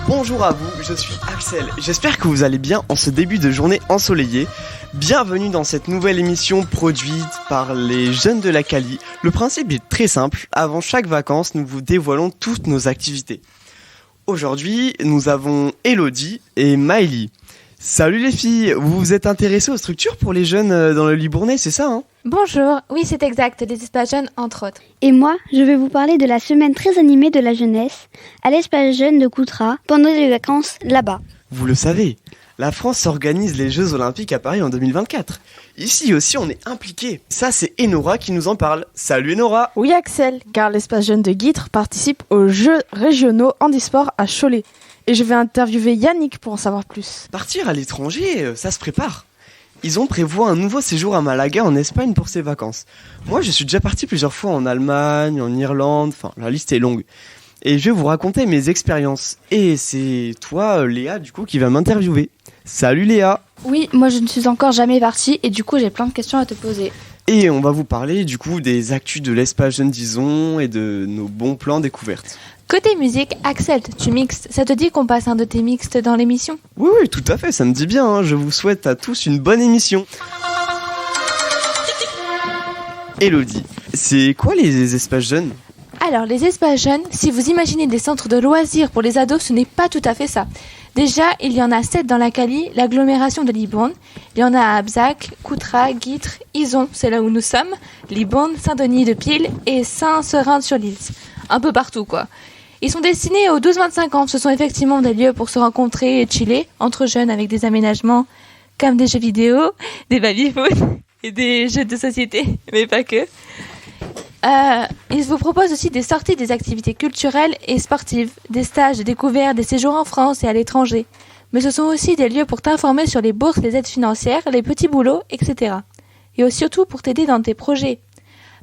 Bonjour à vous, je suis Axel. J'espère que vous allez bien en ce début de journée ensoleillée. Bienvenue dans cette nouvelle émission produite par les jeunes de la Cali. Le principe est très simple. Avant chaque vacances, nous vous dévoilons toutes nos activités. Aujourd'hui, nous avons Elodie et Maëlie. Salut les filles, vous vous êtes intéressées aux structures pour les jeunes dans le Libournais, c'est ça hein? Bonjour, oui c'est exact, les espaces jeunes entre autres. Et moi, je vais vous parler de la semaine très animée de la jeunesse à l'espace jeune de Coutras pendant les vacances là-bas. Vous le savez, la France organise les Jeux Olympiques à Paris en 2024. Ici aussi on est impliqués. Ça c'est Enora qui nous en parle. Salut Enora. Oui Axel, car l'espace jeune de Guîtres participe aux Jeux régionaux handisport à Cholet. Et je vais interviewer Yannick pour en savoir plus. Partir à l'étranger, ça se prépare. Ils ont prévu un nouveau séjour à Malaga en Espagne pour ses vacances. Moi je suis déjà parti plusieurs fois en Allemagne, en Irlande, enfin la liste est longue. Et je vais vous raconter mes expériences. Et c'est toi Léa du coup qui va m'interviewer. Salut Léa. Oui, moi je ne suis encore jamais partie et du coup j'ai plein de questions à te poser. Et on va vous parler du coup des actus de l'espace jeune disons et de nos bons plans découvertes. Côté musique, Axel, tu mixes. Ça te dit qu'on passe un de tes mixtes dans l'émission ? Oui, tout à fait, ça me dit bien. Hein. Je vous souhaite à tous une bonne émission. Elodie, c'est quoi les espaces jeunes ? Alors, les espaces jeunes, si vous imaginez des centres de loisirs pour les ados, ce n'est pas tout à fait ça. Déjà, il y en a 7 dans la Cali, l'agglomération de Libourne. Il y en a à Abzac, Coutras, Guîtres, Izon, c'est là où nous sommes, Libourne, Saint-Denis-de-Pile et Saint-Seurin-sur-l'Ilse. Un peu partout, quoi. Ils sont destinés aux 12-25 ans. Ce sont effectivement des lieux pour se rencontrer et chiller entre jeunes avec des aménagements comme des jeux vidéo, des baby-foot et des jeux de société, mais pas que. Ils vous proposent aussi des sorties, des activités culturelles et sportives, des stages, des découvertes, des séjours en France et à l'étranger. Mais ce sont aussi des lieux pour t'informer sur les bourses, les aides financières, les petits boulots, etc. Et aussi surtout pour t'aider dans tes projets.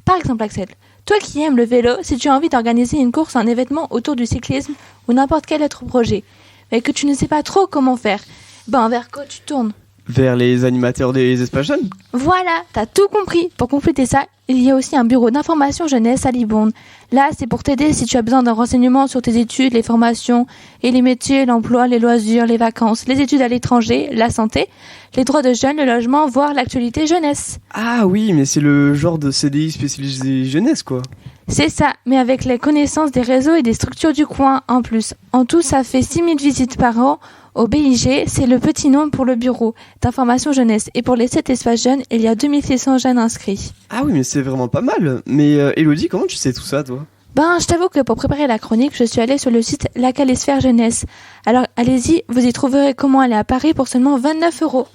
Par exemple, Axel, toi qui aimes le vélo, si tu as envie d'organiser une course, un événement autour du cyclisme ou n'importe quel autre projet, mais que tu ne sais pas trop comment faire, vers quoi tu tournes ? Vers les animateurs des espaces jeunes ? Voilà, t'as tout compris. Pour compléter ça, il y a aussi un bureau d'information jeunesse à Libourne. Là, c'est pour t'aider si tu as besoin d'un renseignement sur tes études, les formations et les métiers, l'emploi, les loisirs, les vacances, les études à l'étranger, la santé, les droits de jeunes, le logement, voire l'actualité jeunesse. Ah oui, mais c'est le genre de CDI spécialisé jeunesse, quoi. C'est ça, mais avec les connaissances des réseaux et des structures du coin en plus. En tout, ça fait 6000 visites par an. Au BIG, c'est le petit nom pour le bureau d'information jeunesse. Et pour les 7 espaces jeunes, il y a 2600 jeunes inscrits. Ah oui, mais c'est vraiment pas mal. Mais Elodie, comment tu sais tout ça, toi ? Je t'avoue que pour préparer la chronique, je suis allée sur le site La Calésphère Jeunesse. Alors allez-y, vous y trouverez comment aller à Paris pour seulement 29 €.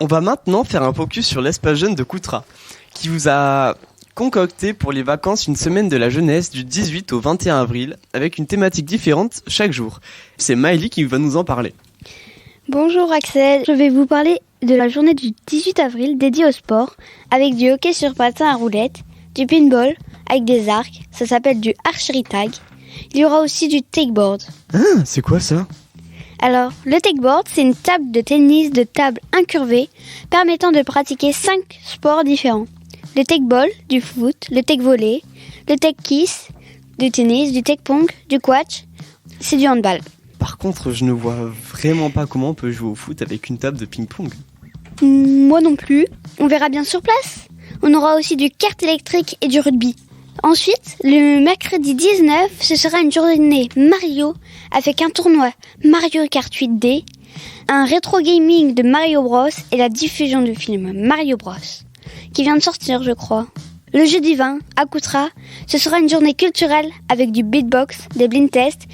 On va maintenant faire un focus sur l'espace jeune de Coutras, qui vous a concocté pour les vacances une semaine de la jeunesse du 18 au 21 avril, avec une thématique différente chaque jour. C'est Maëlie qui va nous en parler. Bonjour Axel, je vais vous parler de la journée du 18 avril dédiée au sport, avec du hockey sur patin à roulettes, du pinball avec des arcs, ça s'appelle du archery tag. Il y aura aussi du takeboard. Ah, c'est quoi ça ? Alors, le takeboard, c'est une table de tennis de table incurvée permettant de pratiquer 5 sports différents. Le take-ball, du foot, le take-volley, le take-kiss, du tennis, du take-pong, du quatch, c'est du handball. Par contre, je ne vois vraiment pas comment on peut jouer au foot avec une table de ping-pong. Moi non plus. On verra bien sur place. On aura aussi du kart électrique et du rugby. Ensuite, le mercredi 19, ce sera une journée Mario avec un tournoi Mario Kart 8D, un rétro gaming de Mario Bros et la diffusion du film Mario Bros, qui vient de sortir, je crois. Le jeudi 20, à Coutras, ce sera une journée culturelle avec du beatbox, des blind tests,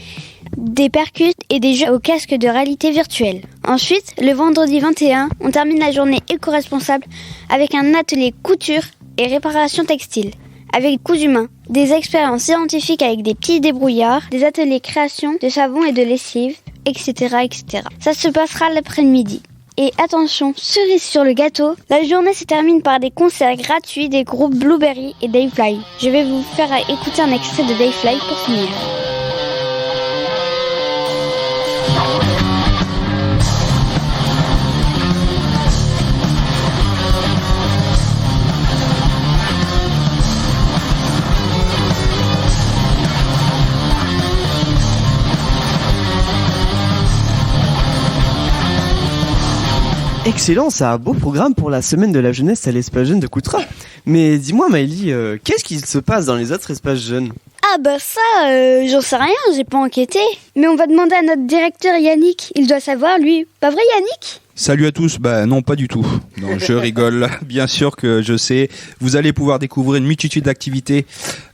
des percus et des jeux au casque de réalité virtuelle. Ensuite, le vendredi 21, on termine la journée éco-responsable avec un atelier couture et réparation textile, avec cousu main, des expériences scientifiques avec des petits débrouillards, des ateliers création de savon et de lessive, etc., etc. Ça se passera l'après-midi. Et attention, cerise sur le gâteau, la journée se termine par des concerts gratuits des groupes Blueberry et Dayfly. Je vais vous faire écouter un extrait de Dayfly pour finir. excellent, c'est un beau programme pour la semaine de la jeunesse à l'espace jeune de Coutras. Mais dis-moi Maëlie, qu'est-ce qui se passe dans les autres espaces jeunes ? Ah bah ça, j'en sais rien, j'ai pas enquêté. Mais on va demander à notre directeur Yannick, il doit savoir lui. Pas vrai Yannick ? Salut à tous, non pas du tout. Non, je rigole, bien sûr que je sais. Vous allez pouvoir découvrir une multitude d'activités,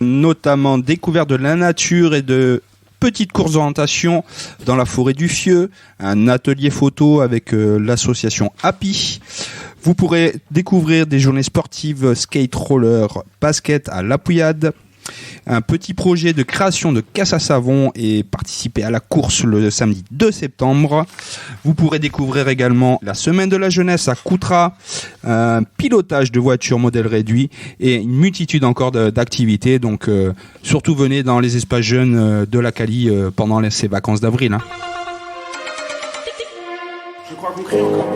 notamment découverte de la nature et de petites courses d'orientation dans la forêt du Fieux, un atelier photo avec l'association Happy. Vous pourrez découvrir des journées sportives skate, roller, basket à La Pouillade, un petit projet de création de casse à savon et participer à la course le samedi 2 septembre. Vous pourrez découvrir également la semaine de la jeunesse à Coutras, un pilotage de voitures modèle réduit et une multitude encore d'activités. Donc surtout venez dans les espaces jeunes de la Cali pendant ces vacances d'avril.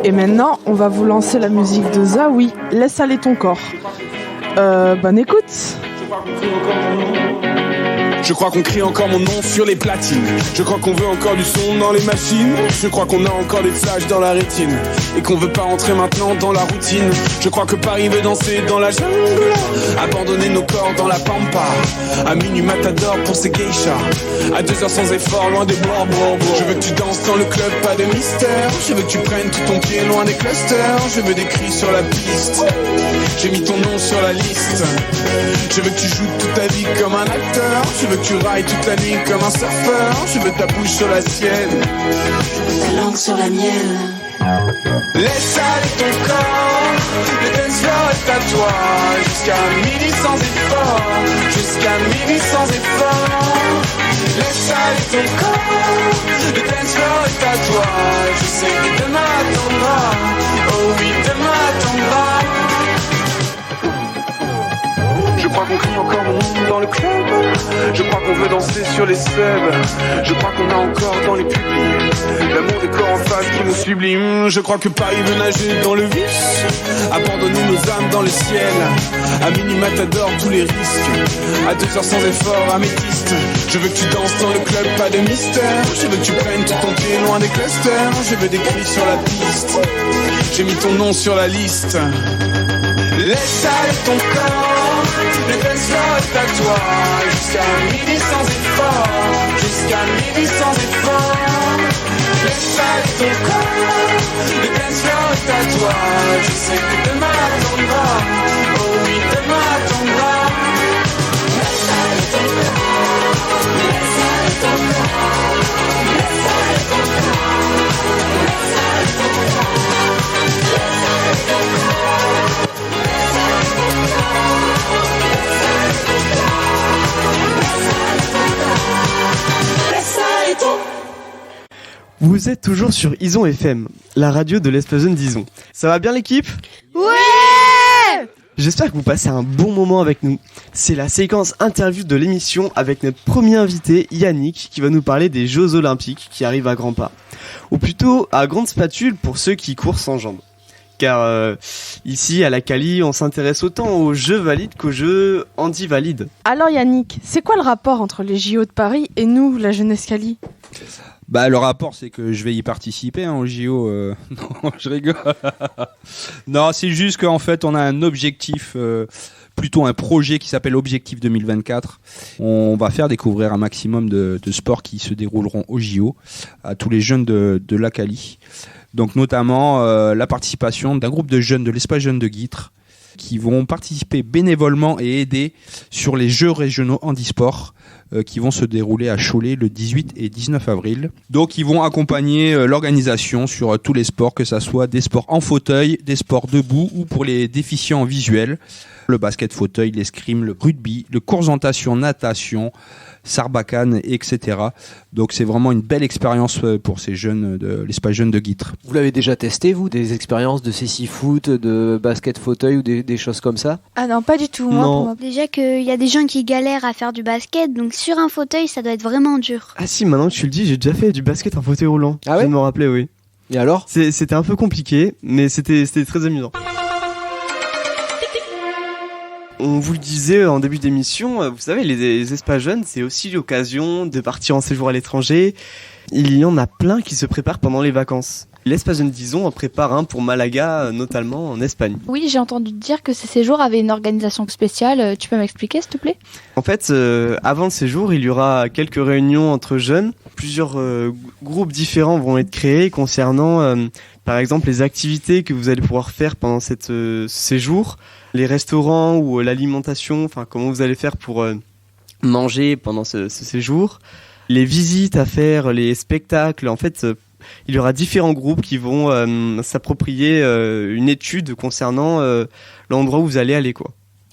Et maintenant, on va vous lancer la musique de Zawi, Laisse aller ton corps. Bonne écoute. Je crois qu'on crie encore mon nom sur les platines. Je crois qu'on veut encore du son dans les machines. Je crois qu'on a encore des flashs dans la rétine et qu'on veut pas rentrer maintenant dans la routine. Je crois que Paris veut danser dans la jungle, abandonner nos corps dans la pampa. À minuit matador pour ces geishas, à 2h sans effort, loin des bois. Je veux que tu danses dans le club, pas de mystère. Je veux que tu prennes tout ton pied loin des clusters. Je veux des cris sur la piste, j'ai mis ton nom sur la liste. Je veux que tu joues toute ta vie comme un acteur. Je veux que tu railles toute la nuit comme un surfeur. Je veux ta bouche sur la sienne, je veux ta langue sur la mienne. Laisse aller ton corps, le dance floor est à toi. Jusqu'à midi sans effort, jusqu'à midi sans effort. Laisse aller ton corps, le dance floor est à toi. Je sais que demain attendra, oh oui demain attendra. Je crois qu'on crie encore mon nom dans le club. Je crois qu'on veut danser sur les subs. Je crois qu'on a encore dans les publics l'amour des corps en face qui nous sublime. Je crois que Paris veut nager dans le vice, abandonner nos âmes dans le ciel. À minuit matador tous les risques, à 2h sans effort améthyste. Je veux que tu danses dans le club, pas de mystère. Je veux que tu prennes tout ton pied loin des clusters. Je veux des cris sur la piste, j'ai mis ton nom sur la liste. Laisse aller ton corps, le dance floor est à toi. Jusqu'à midi sans effort, jusqu'à midi sans effort. Laisse aller ton corps, le dance floor est à toi. Je sais que demain attendra, oh oui demain attendra. Laisse aller ton corps, laisse aller ton corps, laisse aller ton corps, laisse aller ton corps, laisse aller ton corps. Vous êtes toujours sur Ison FM, la radio de l'espace jeune d'Ison. Ça va bien l'équipe ? Ouais! J'espère que vous passez un bon moment avec nous. C'est la séquence interview de l'émission avec notre premier invité, Yannick, qui va nous parler des Jeux Olympiques qui arrivent à grands pas. Ou plutôt à grande spatule pour ceux qui courent sans jambes. Car ici, à la Cali, on s'intéresse autant aux jeux valides qu'aux jeux anti-valides. Alors Yannick, c'est quoi le rapport entre les JO de Paris et nous, la jeunesse Cali ? Le rapport, c'est que je vais y participer aux JO. Non, je rigole. Non, c'est juste qu'en fait, on a un objectif, plutôt un projet qui s'appelle Objectif 2024. On va faire découvrir un maximum de sports qui se dérouleront aux JO à tous les jeunes de la Cali. Donc notamment la participation d'un groupe de jeunes de l'espace jeune de Guîtres qui vont participer bénévolement et aider sur les Jeux régionaux handisport qui vont se dérouler à Cholet le 18 et 19 avril. Donc ils vont accompagner l'organisation sur tous les sports, que ça soit des sports en fauteuil, des sports debout ou pour les déficients visuels, le basket fauteuil, l'escrime, le rugby, le course-orientation, natation, Sarbacane, etc. Donc c'est vraiment une belle expérience pour ces jeunes de l'espace jeune de Guîtres. Vous l'avez déjà testé, vous, des expériences de cécifoot, de basket fauteuil ou des choses comme ça ? Ah non, pas du tout. Non. Déjà qu'il y a des gens qui galèrent à faire du basket, donc sur un fauteuil, ça doit être vraiment dur. Ah si, maintenant que tu le dis, j'ai déjà fait du basket en fauteuil roulant. Ah ouais ? Je viens de me rappeler, oui. Et alors ? C'était un peu compliqué, mais c'était très amusant. On vous le disait en début d'émission, vous savez, les espaces jeunes, c'est aussi l'occasion de partir en séjour à l'étranger. Il y en a plein qui se préparent pendant les vacances. L'Espace Jeune Dison en prépare un pour Malaga, notamment en Espagne. Oui, j'ai entendu dire que ces séjours avaient une organisation spéciale. Tu peux m'expliquer, s'il te plaît? En fait, avant le séjour, il y aura quelques réunions entre jeunes. Plusieurs groupes différents vont être créés concernant, par exemple, les activités que vous allez pouvoir faire pendant ce séjour, les restaurants ou l'alimentation, enfin comment vous allez faire pour manger pendant ce séjour, les visites à faire, les spectacles. En fait, il y aura différents groupes qui vont s'approprier une étude concernant l'endroit où vous allez aller, quoi.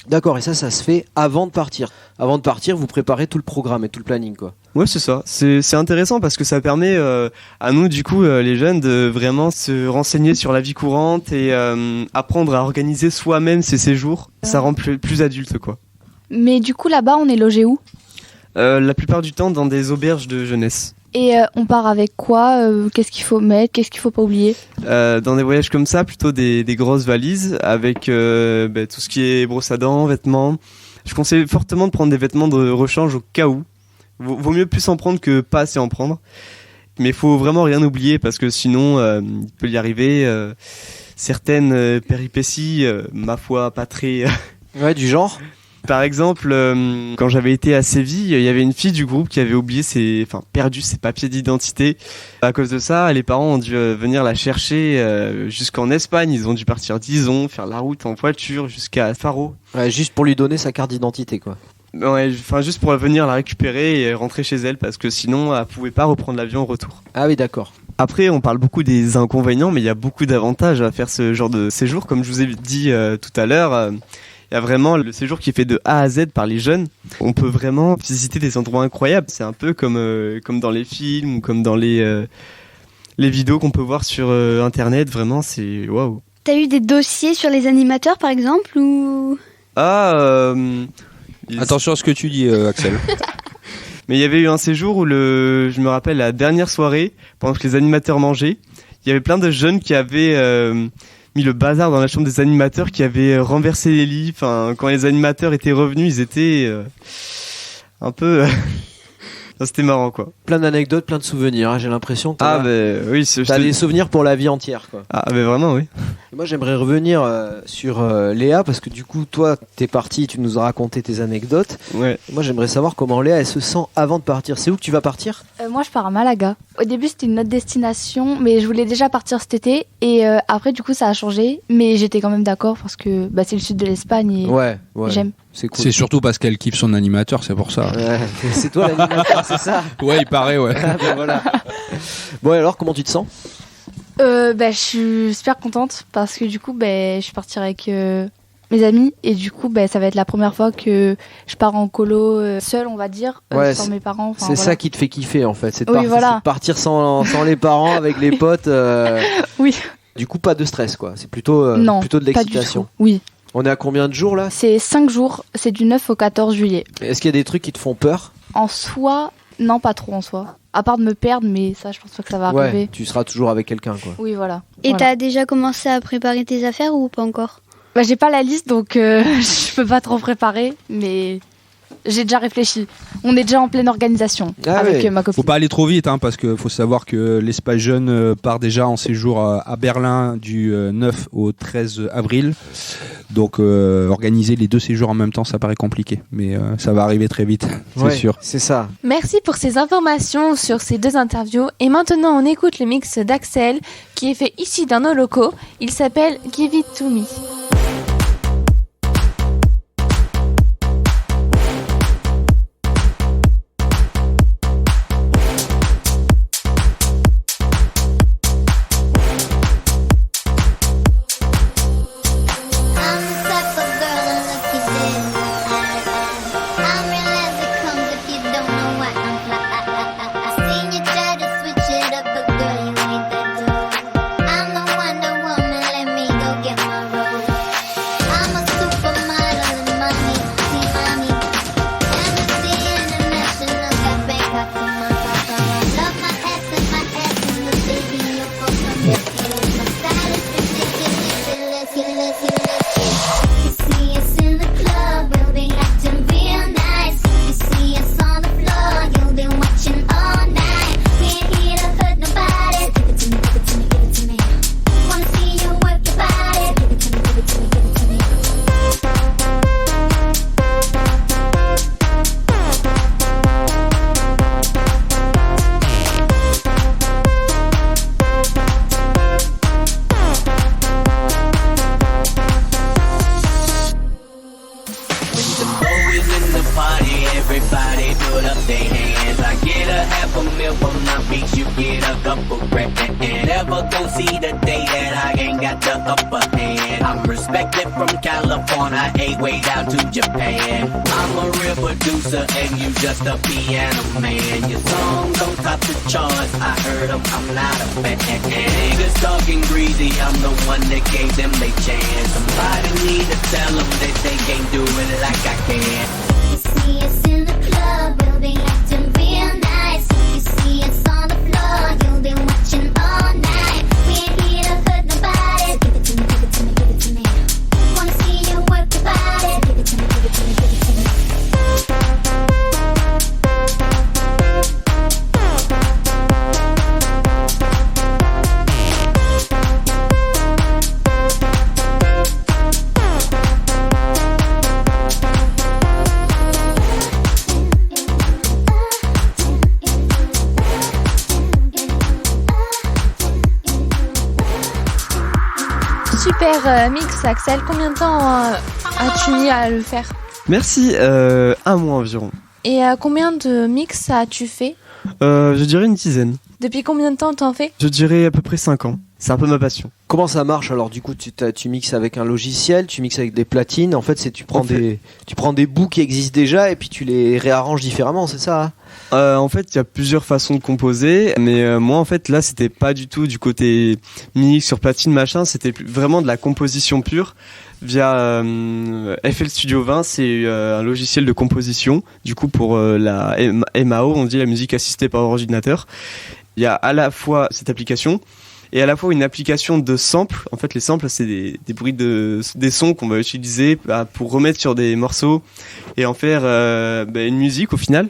D'accord, et ça se fait avant de partir. Avant de partir, vous préparez tout le programme et tout le planning, quoi. Ouais, c'est ça. C'est intéressant parce que ça permet à nous, du coup, les jeunes, de vraiment se renseigner sur la vie courante et apprendre à organiser soi-même ses séjours. Ça rend plus adulte, quoi. Mais du coup, là-bas, on est logé où? La plupart du temps dans des auberges de jeunesse. Et on part avec quoi? Qu'est-ce qu'il faut mettre? Qu'est-ce qu'il faut pas oublier? Dans des voyages comme ça, plutôt des grosses valises avec tout ce qui est brosse à dents, vêtements. Je conseille fortement de prendre des vêtements de rechange au cas où. Vaut mieux plus en prendre que pas assez en prendre. Mais il faut vraiment rien oublier parce que sinon, il peut y arriver certaines péripéties, ma foi, pas très... Ouais, du genre. Par exemple, quand j'avais été à Séville, il y avait une fille du groupe qui avait perdu ses papiers d'identité. À cause de ça, les parents ont dû venir la chercher jusqu'en Espagne. Ils ont dû partir d'Ison, faire la route en voiture jusqu'à Faro. Ouais, juste pour lui donner sa carte d'identité, quoi. Ouais, juste pour venir la récupérer et rentrer chez elle parce que sinon, elle pouvait pas reprendre l'avion au retour. Ah oui, d'accord. Après, on parle beaucoup des inconvénients, mais il y a beaucoup d'avantages à faire ce genre de séjour. Comme je vous ai dit tout à l'heure, il y a vraiment le séjour qui est fait de A à Z par les jeunes. On peut vraiment visiter des endroits incroyables. C'est un peu comme dans les films ou comme dans les vidéos qu'on peut voir sur Internet. Vraiment, c'est waouh. T'as eu des dossiers sur les animateurs, par exemple, ou... Attention à ce que tu dis, Axel. Mais il y avait eu un séjour où je me rappelle la dernière soirée, pendant que les animateurs mangeaient, il y avait plein de jeunes qui avaient mis le bazar dans la chambre des animateurs, qui avaient renversé les lits. Enfin, quand les animateurs étaient revenus, ils étaient un peu... C'était marrant, quoi. Plein d'anecdotes, plein de souvenirs, hein, j'ai l'impression. T'as oui, des souvenirs pour la vie entière, quoi. Ah, mais vraiment, oui. Moi, j'aimerais revenir sur Léa, parce que du coup, toi, t'es parti, tu nous as raconté tes anecdotes. Ouais. Moi, j'aimerais savoir comment Léa, elle se sent avant de partir. C'est où que tu vas partir? Moi, je pars à Malaga. Au début, c'était une autre destination, mais je voulais déjà partir cet été. Et après, du coup, ça a changé. Mais j'étais quand même d'accord parce que c'est le sud de l'Espagne et ouais. j'aime. C'est cool. C'est surtout parce qu'elle kiffe son animateur, c'est pour ça. Ouais, c'est toi l'animateur, c'est ça? Ouais, il paraît, ouais. Ah, ben voilà. Bon, alors, comment tu te sens? Je suis super contente parce que du coup, je suis partie avec mes amis et du coup, ça va être la première fois que je pars en colo seule, on va dire, sans mes parents. C'est ça qui te fait kiffer en fait, c'est de, oui, c'est de partir sans les parents, avec les potes. Oui. Du coup, pas de stress quoi, c'est plutôt, non, plutôt de l'excitation. Pas du tout. Oui. On est à combien de jours là? C'est 5 jours, c'est du 9 au 14 juillet. Est-ce qu'il y a des trucs qui te font peur? En soi, non, pas trop en soi. À part de me perdre, mais ça, je pense pas que ça va arriver. Tu seras toujours avec quelqu'un quoi. Oui, voilà. Et t'as déjà commencé à préparer tes affaires ou pas encore? J'ai pas la liste, donc je peux pas trop préparer, mais j'ai déjà réfléchi. On est déjà en pleine organisation avec ma copine. Faut pas aller trop vite, parce que faut savoir que l'Espace Jeune part déjà en séjour à Berlin du 9 au 13 avril. Donc organiser les deux séjours en même temps, ça paraît compliqué, mais ça va arriver très vite, c'est sûr. C'est ça. Merci pour ces informations sur ces deux interviews. Et maintenant, on écoute le mix d'Axel qui est fait ici dans nos locaux. Il s'appelle Give It To Me. I'm the Wonder Woman, let me go get my rose. half a mil on my beach, you get a couple grand. Never gon' see the day that I ain't got the upper hand. I'm respected from California, way down to Japan. I'm a real producer and you just a piano man. Your songs on top the charts, I heard them, I'm not a fan. Niggas talking greasy, I'm the one that gave them they chance. Somebody need to tell them that they can't do it like I can. You see us in the club, we'll be acting real nice. You see us on the floor, you'll be watching all night. We ain't here to hurt nobody. Give it to me, give it to me, give it to me. Wanna see you work your body. Give it to me, give it to me, give it to me. Super mix, Axel. Combien de temps as-tu mis à le faire? Merci, un mois environ. Et combien de mix as-tu fait? Je dirais une dizaine. Depuis combien de temps t'en fais? Je dirais à peu près 5 ans. C'est un peu ma passion. Comment ça marche alors du coup tu mixes avec un logiciel, tu mixes avec des platines. En fait, tu prends des bouts qui existent déjà et puis tu les réarranges différemment, c'est ça? En fait, il y a plusieurs façons de composer, mais moi en fait là c'était pas du tout du côté mix sur platine machin, c'était vraiment de la composition pure via FL Studio 20. C'est un logiciel de composition. Du coup pour la MAO, on dit la musique assistée par ordinateur. Il y a à la fois cette application et à la fois une application de samples. En fait, les samples, c'est des bruits des sons qu'on va utiliser pour remettre sur des morceaux et en faire une musique au final.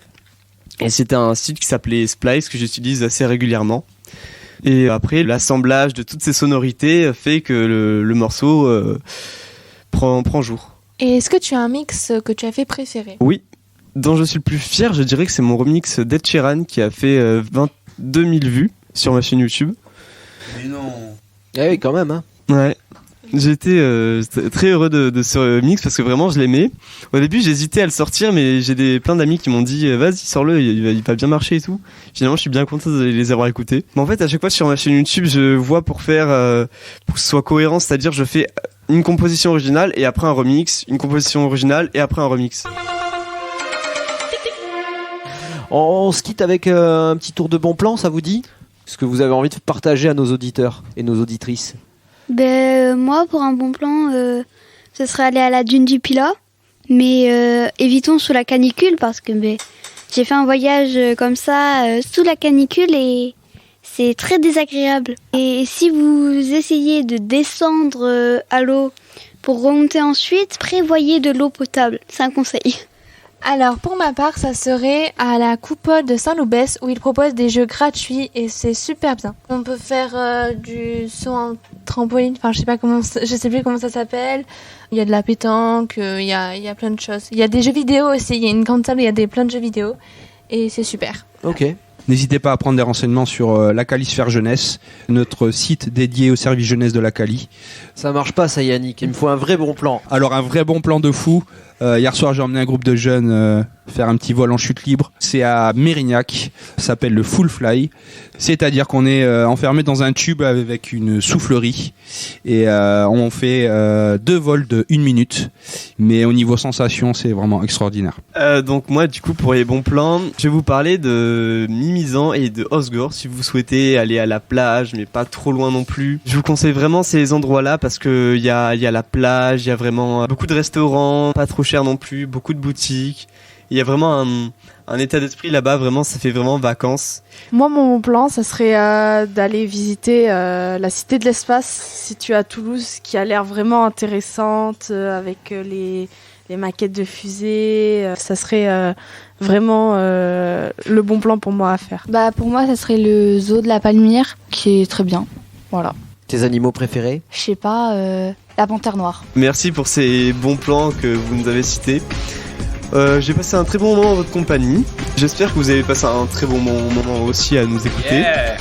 Et c'était un site qui s'appelait Splice que j'utilise assez régulièrement. Et après, l'assemblage de toutes ces sonorités fait que le morceau prend jour. Et est-ce que tu as un mix que tu as fait préféré? Oui, dont je suis le plus fier, je dirais que c'est mon remix d'Ed Sheeran qui a fait 22 000 vues sur ma chaîne YouTube. Mais non. Eh oui, quand même. Hein. Ouais. J'ai été très heureux de ce mix parce que vraiment je l'aimais. Au début j'hésitais à le sortir, mais j'ai plein d'amis qui m'ont dit vas-y sors-le, il va bien marcher et tout. Finalement je suis bien content de les avoir écoutés. Mais en fait à chaque fois sur ma chaîne YouTube je vois pour faire pour que ce soit cohérent, c'est-à-dire je fais une composition originale et après un remix, une composition originale et après un remix. On se quitte avec un petit tour de bon plan, ça vous dit? Ce que vous avez envie de partager à nos auditeurs et nos auditrices. Moi, pour un bon plan, ce serait aller à la dune du Pilat. Mais évitons sous la canicule parce que j'ai fait un voyage comme ça sous la canicule et c'est très désagréable. Et si vous essayez de descendre à l'eau pour remonter ensuite, prévoyez de l'eau potable. C'est un conseil. Alors pour ma part, ça serait à la Coupole de Saint-Loubès où ils proposent des jeux gratuits et c'est super bien. On peut faire du saut en trampoline, enfin je sais plus comment ça s'appelle. Il y a de la pétanque, il y a plein de choses. Il y a des jeux vidéo aussi, il y a une grande table, il y a plein de jeux vidéo et c'est super. Ok. N'hésitez pas à prendre des renseignements sur la Calisphère Jeunesse, notre site dédié au service jeunesse de la Cali. Ça marche pas ça Yannick, il me faut un vrai bon plan. Alors un vrai bon plan de fou. Hier soir j'ai emmené un groupe de jeunes faire un petit vol en chute libre. C'est à Mérignac, ça s'appelle le Full Fly. C'est-à-dire qu'on est enfermé dans un tube avec une soufflerie et on fait 2 vols de 1 minute. Mais au niveau sensation c'est vraiment extraordinaire. Donc moi du coup pour les bons plans, je vais vous parler de Mimizan et de Osgore si vous souhaitez aller à la plage mais pas trop loin non plus. Je vous conseille vraiment ces endroits-là parce que il y a la plage, il y a vraiment beaucoup de restaurants, pas trop cher non plus, beaucoup de boutiques. Il y a vraiment un état d'esprit là-bas, vraiment, ça fait vraiment vacances. Moi, mon plan, ça serait d'aller visiter la Cité de l'Espace, située à Toulouse, qui a l'air vraiment intéressante, avec les maquettes de fusées. Ça serait vraiment le bon plan pour moi à faire. Pour moi, ça serait le zoo de la Palmyre, qui est très bien. Voilà. Tes animaux préférés? Je sais pas, la panthère noire. Merci pour ces bons plans que vous nous avez cités. J'ai passé un très bon moment en votre compagnie. J'espère que vous avez passé un très bon moment aussi à nous écouter. Yeah.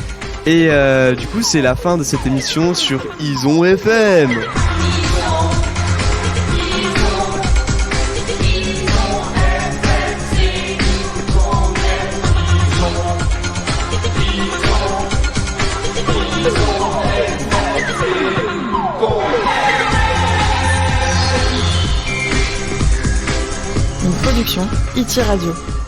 Et du coup, c'est la fin de cette émission sur Ison FM. production, E.T. Radio.